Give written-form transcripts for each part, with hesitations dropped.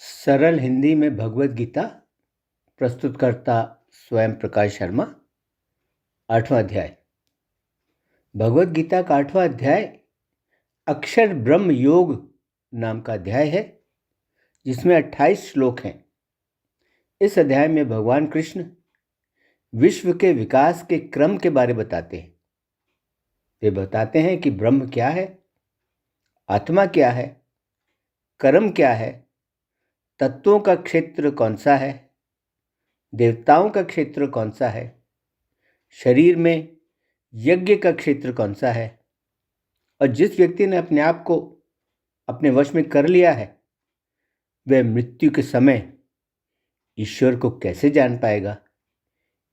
सरल हिंदी में भगवत गीता। प्रस्तुतकर्ता स्वयं प्रकाश शर्मा। 8वां अध्याय। भगवत गीता का 8वां अध्याय अक्षर ब्रह्म योग नाम का अध्याय है, जिसमें 28 श्लोक हैं। इस अध्याय में भगवान कृष्ण विश्व के विकास के क्रम के बारे बताते हैं। वे बताते हैं कि ब्रह्म क्या है, आत्मा क्या है, कर्म क्या है, तत्वों का क्षेत्र कौन सा है, देवताओं का क्षेत्र कौन सा है, शरीर में यज्ञ का क्षेत्र कौन सा है, और जिस व्यक्ति ने अपने आप को अपने वश में कर लिया है वह मृत्यु के समय ईश्वर को कैसे जान पाएगा।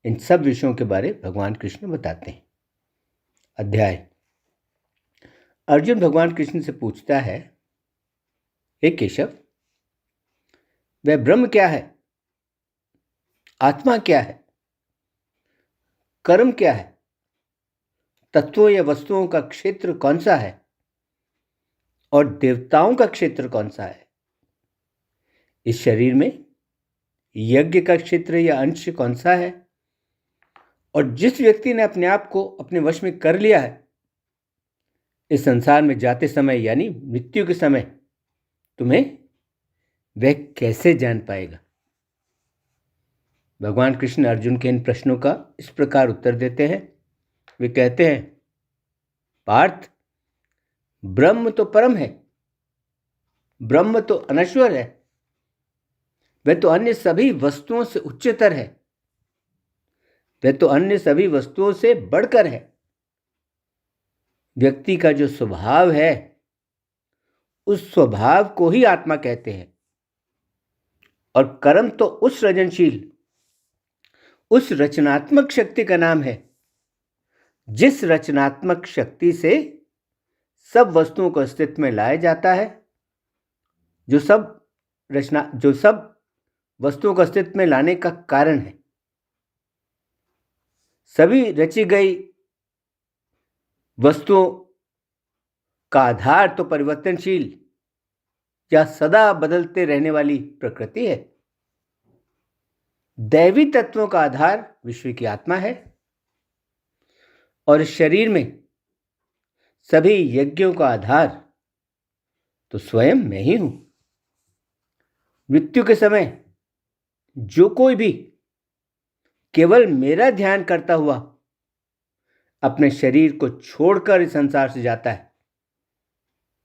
इन सब विषयों के बारे भगवान कृष्ण बताते हैं। अध्याय। अर्जुन भगवान कृष्ण से पूछता है, हे केशव, वह ब्रह्म क्या है, आत्मा क्या है, कर्म क्या है, तत्वों या वस्तुओं का क्षेत्र कौन सा है और देवताओं का क्षेत्र कौन सा है। इस शरीर में यज्ञ का क्षेत्र या अंश कौन सा है, और जिस व्यक्ति ने अपने आप को अपने वश में कर लिया है, इस संसार में जाते समय यानी मृत्यु के समय तुम्हें वह कैसे जान पाएगा। भगवान कृष्ण अर्जुन के इन प्रश्नों का इस प्रकार उत्तर देते हैं। वे कहते हैं, पार्थ, ब्रह्म तो परम है, ब्रह्म तो अनश्वर है, वह तो अन्य सभी वस्तुओं से उच्चतर है, वह तो अन्य सभी वस्तुओं से बढ़कर है। व्यक्ति का जो स्वभाव है उस स्वभाव को ही आत्मा कहते हैं, और कर्म तो उस सृजनशील, उस रचनात्मक शक्ति का नाम है जिस रचनात्मक शक्ति से सब वस्तुओं को अस्तित्व में लाया जाता है, जो सब वस्तुओं को अस्तित्व में लाने का कारण है। सभी रची गई वस्तुओं का आधार तो परिवर्तनशील या सदा बदलते रहने वाली प्रकृति है। दैवी तत्वों का आधार विश्व की आत्मा है, और इस शरीर में सभी यज्ञों का आधार तो स्वयं मैं ही हूं। मृत्यु के समय जो कोई भी केवल मेरा ध्यान करता हुआ अपने शरीर को छोड़कर इस संसार से जाता है,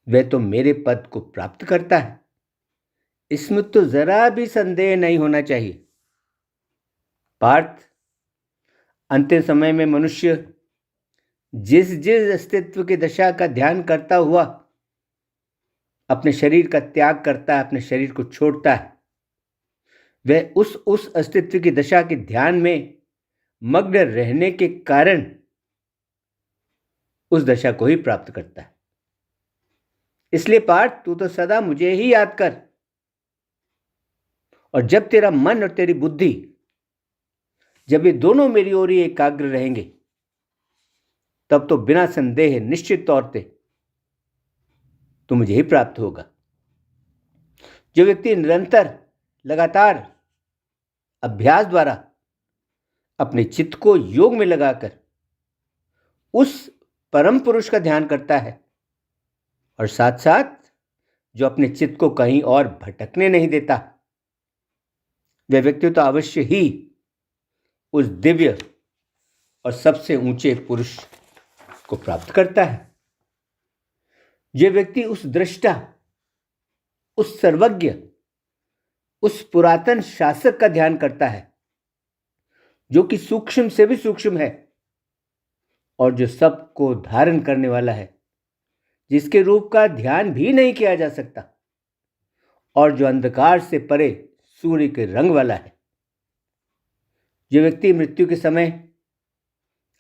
वह तो मेरे पद को प्राप्त करता है। इसमें तो जरा भी संदेह नहीं होना चाहिए। पार्थ, अंतिम समय में मनुष्य जिस जिस अस्तित्व की दशा का ध्यान करता हुआ अपने शरीर का त्याग करता है, अपने शरीर को छोड़ता है, वह उस अस्तित्व की दशा के ध्यान में मग्न रहने के कारण उस दशा को ही प्राप्त करता है। इसलिए पार्थ, तू तो सदा मुझे ही याद कर, और जब तेरा मन और तेरी बुद्धि, जब ये दोनों मेरी ओर ही एकाग्र रहेंगे, तब तो बिना संदेह निश्चित तौर पे तो मुझे ही प्राप्त होगा। जो व्यक्ति निरंतर लगातार अभ्यास द्वारा अपने चित्त को योग में लगाकर उस परम पुरुष का ध्यान करता है, और साथ साथ जो अपने चित्त को कहीं और भटकने नहीं देता, वह व्यक्ति तो अवश्य ही उस दिव्य और सबसे ऊंचे पुरुष को प्राप्त करता है। यह व्यक्ति उस दृष्टा, उस सर्वज्ञ, उस पुरातन शासक का ध्यान करता है, जो कि सूक्ष्म से भी सूक्ष्म है और जो सबको धारण करने वाला है, जिसके रूप का ध्यान भी नहीं किया जा सकता, और जो अंधकार से परे सूर्य के रंग वाला है। जो व्यक्ति मृत्यु के समय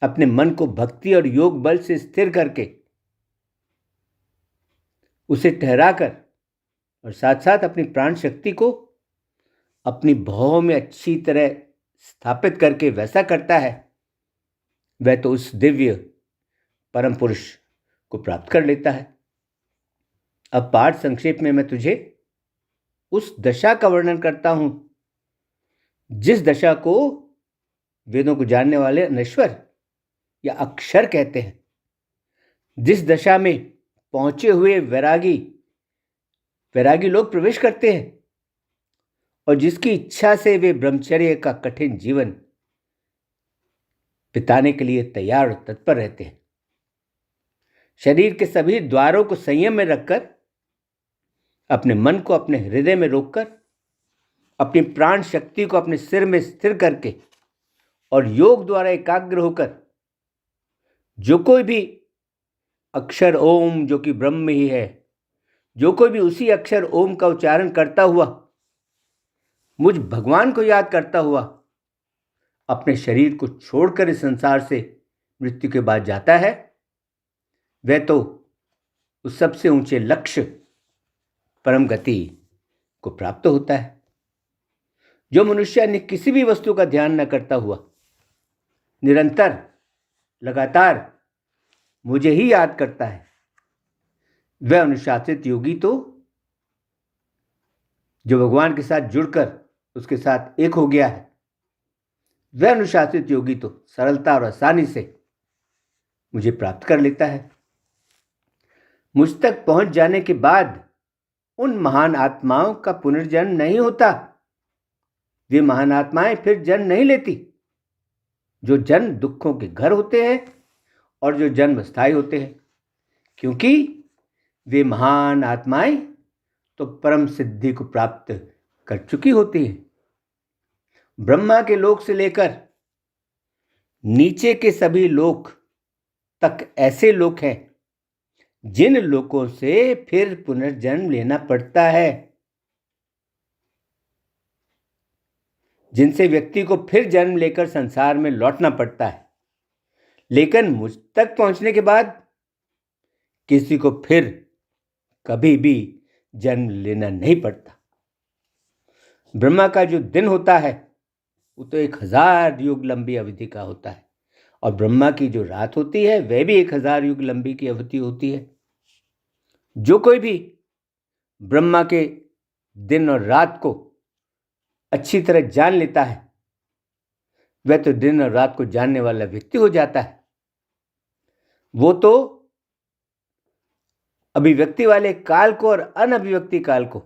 अपने मन को भक्ति और योग बल से स्थिर करके उसे ठहराकर और साथ साथ अपनी प्राण शक्ति को अपनी भौं में अच्छी तरह स्थापित करके वैसा करता है, वह तो उस दिव्य परम पुरुष को प्राप्त कर लेता है। अब पाठ संक्षेप में मैं तुझे उस दशा का वर्णन करता हूं जिस दशा को वेदों को जानने वाले अनश्वर या अक्षर कहते हैं। जिस दशा में पहुंचे हुए वैरागी लोग प्रवेश करते हैं और जिसकी इच्छा से वे ब्रह्मचर्य का कठिन जीवन बिताने के लिए तैयार और तत्पर रहते हैं। शरीर के सभी द्वारों को संयम में रखकर, अपने मन को अपने हृदय में रोककर, अपनी प्राण शक्ति को अपने सिर में स्थिर करके और योग द्वारा एकाग्र होकर जो कोई भी अक्षर ओम, जो कि ब्रह्म ही है, जो कोई भी उसी अक्षर ओम का उच्चारण करता हुआ मुझ भगवान को याद करता हुआ अपने शरीर को छोड़कर इस संसार से मृत्यु के बाद जाता है, वह तो उस सबसे ऊंचे लक्ष्य परम गति को प्राप्त होता है। जो मनुष्य अन्य किसी भी वस्तु का ध्यान न करता हुआ निरंतर लगातार मुझे ही याद करता है, वह अनुशासित योगी तो जो भगवान के साथ जुड़कर उसके साथ एक हो गया है, वह अनुशासित योगी तो सरलता और आसानी से मुझे प्राप्त कर लेता है। मुझ तक पहुंच जाने के बाद उन महान आत्माओं का पुनर्जन्म नहीं होता। वे महान आत्माएं फिर जन्म नहीं लेती। जो जन्म दुखों के घर होते हैं और जो जन्म स्थायी होते हैं, क्योंकि वे महान आत्माएं तो परम सिद्धि को प्राप्त कर चुकी होती हैं। ब्रह्मा के लोक से लेकर नीचे के सभी लोक तक ऐसे लोक हैं जिन लोकों से फिर पुनर्जन्म लेना पड़ता है, जिनसे व्यक्ति को फिर जन्म लेकर संसार में लौटना पड़ता है। लेकिन मुझ तक पहुंचने के बाद किसी को फिर कभी भी जन्म लेना नहीं पड़ता। ब्रह्मा का जो दिन होता है वो तो 1000 युग लंबी अवधि का होता है, और ब्रह्मा की जो रात होती है वह भी 1000 युग लंबी की अवधि होती है। जो कोई भी ब्रह्मा के दिन और रात को अच्छी तरह जान लेता है, वह तो दिन और रात को जानने वाला व्यक्ति हो जाता है। वो तो अभिव्यक्ति वाले काल को और अनभिव्यक्ति काल को,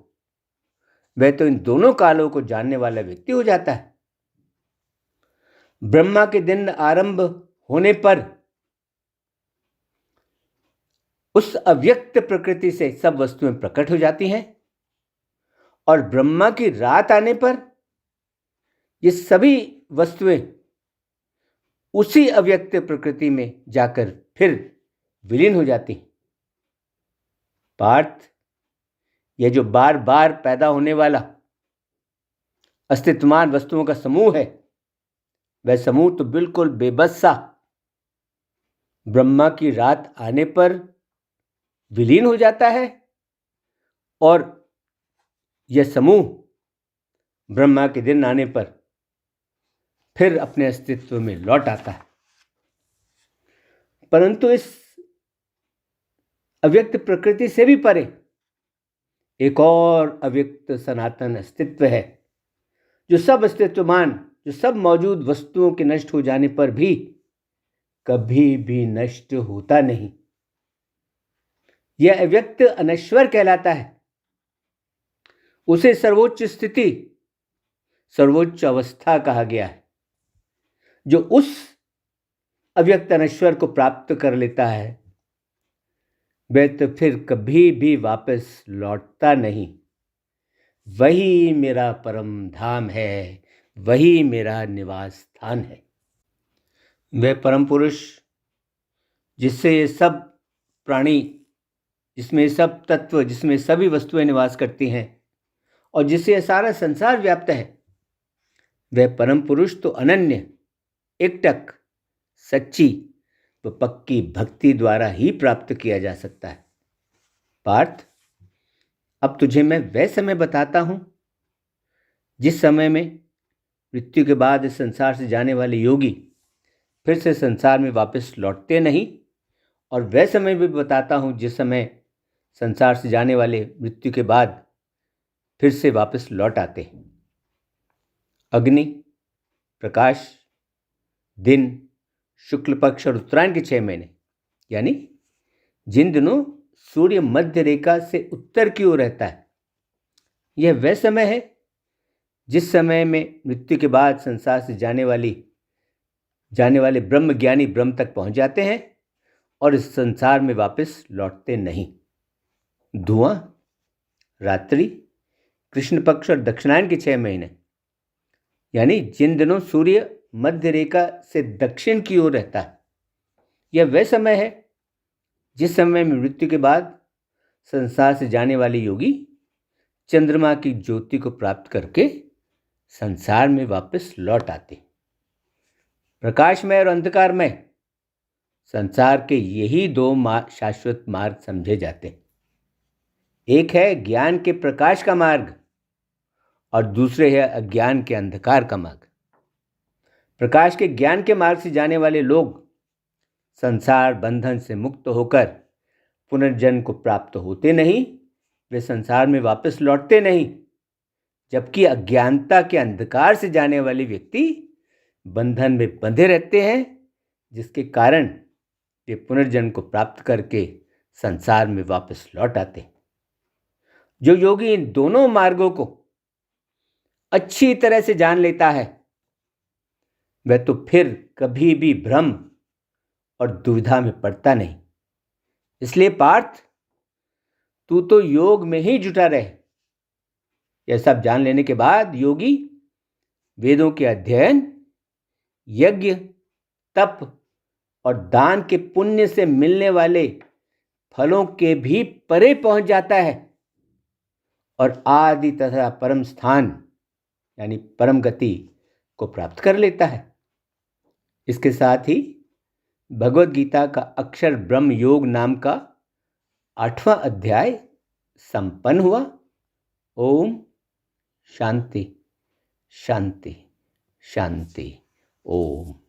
वह तो इन दोनों कालों को जानने वाला व्यक्ति हो जाता है। ब्रह्मा के दिन आरंभ होने पर उस अव्यक्त प्रकृति से सब वस्तुएं प्रकट हो जाती हैं, और ब्रह्मा की रात आने पर ये सभी वस्तुएं उसी अव्यक्त प्रकृति में जाकर फिर विलीन हो जाती हैं। पार्थ, यह जो बार बार पैदा होने वाला अस्तित्वमान वस्तुओं का समूह है, वह समूह तो बिल्कुल बेबस सा ब्रह्मा की रात आने पर विलीन हो जाता है, और यह समूह ब्रह्मा के दिन आने पर फिर अपने अस्तित्व में लौट आता है। परंतु इस अव्यक्त प्रकृति से भी परे एक और अव्यक्त सनातन अस्तित्व है, जो सब अस्तित्वमान, जो सब मौजूद वस्तुओं के नष्ट हो जाने पर भी कभी भी नष्ट होता नहीं। यह अव्यक्त अनश्वर कहलाता है। उसे सर्वोच्च स्थिति, सर्वोच्च अवस्था कहा गया है। जो उस अव्यक्त अनश्वर को प्राप्त कर लेता है, वह तो फिर कभी भी वापस लौटता नहीं। वही मेरा परम धाम है, वही मेरा निवास स्थान है। वह परम पुरुष जिससे ये सब प्राणी, जिसमें सब तत्व, जिसमें सभी वस्तुएं निवास करती हैं और जिससे यह सारा संसार व्याप्त है, वह परम पुरुष तो अनन्य, एकटक, सच्ची व पक्की भक्ति द्वारा ही प्राप्त किया जा सकता है। पार्थ, अब तुझे मैं वह समय बताता हूं जिस समय में मृत्यु के बाद इस संसार से जाने वाले योगी फिर से संसार में वापस लौटते नहीं, और वह समय भी बताता हूं जिस समय संसार से जाने वाले मृत्यु के बाद फिर से वापस लौट आते हैं। अग्नि, प्रकाश, दिन, शुक्ल पक्ष और उत्तरायण के 6 महीने, यानी जिन दिनों सूर्य मध्य रेखा से उत्तर की ओर रहता है, यह वह समय है जिस समय में मृत्यु के बाद संसार से जाने वाले ब्रह्म ज्ञानी ब्रह्म तक पहुंच जाते हैं और इस संसार में वापस लौटते नहीं। धुआं, रात्रि, कृष्ण पक्ष और दक्षिणायन के 6 महीने, यानी जिन दिनों सूर्य मध्य रेखा से दक्षिण की ओर रहता है, यह वह समय है जिस समय में मृत्यु के बाद संसार से जाने वाले योगी चंद्रमा की ज्योति को प्राप्त करके संसार में वापस लौट आते। प्रकाशमय और अंधकारमय संसार के यही 2 शाश्वत मार्ग समझे जाते हैं। एक है ज्ञान के प्रकाश का मार्ग और दूसरे है अज्ञान के अंधकार का मार्ग। प्रकाश के ज्ञान के मार्ग से जाने वाले लोग संसार बंधन से मुक्त होकर पुनर्जन्म को प्राप्त होते नहीं, वे संसार में वापस लौटते नहीं, जबकि अज्ञानता के अंधकार से जाने वाले व्यक्ति बंधन में बंधे रहते हैं, जिसके कारण वे पुनर्जन्म को प्राप्त करके संसार में वापस लौट आते। जो योगी इन दोनों मार्गों को अच्छी तरह से जान लेता है, वह तो फिर कभी भी भ्रम और दुविधा में पड़ता नहीं। इसलिए पार्थ, तू तो योग में ही जुटा रहे। यह सब जान लेने के बाद योगी वेदों के अध्ययन, यज्ञ, तप और दान के पुण्य से मिलने वाले फलों के भी परे पहुंच जाता है और आदि तथा परम स्थान यानी परम गति को प्राप्त कर लेता है। इसके साथ ही भगवद गीता का अक्षर ब्रह्म योग नाम का 8वां अध्याय संपन्न हुआ। ओम शांति शांति शांति। ओम।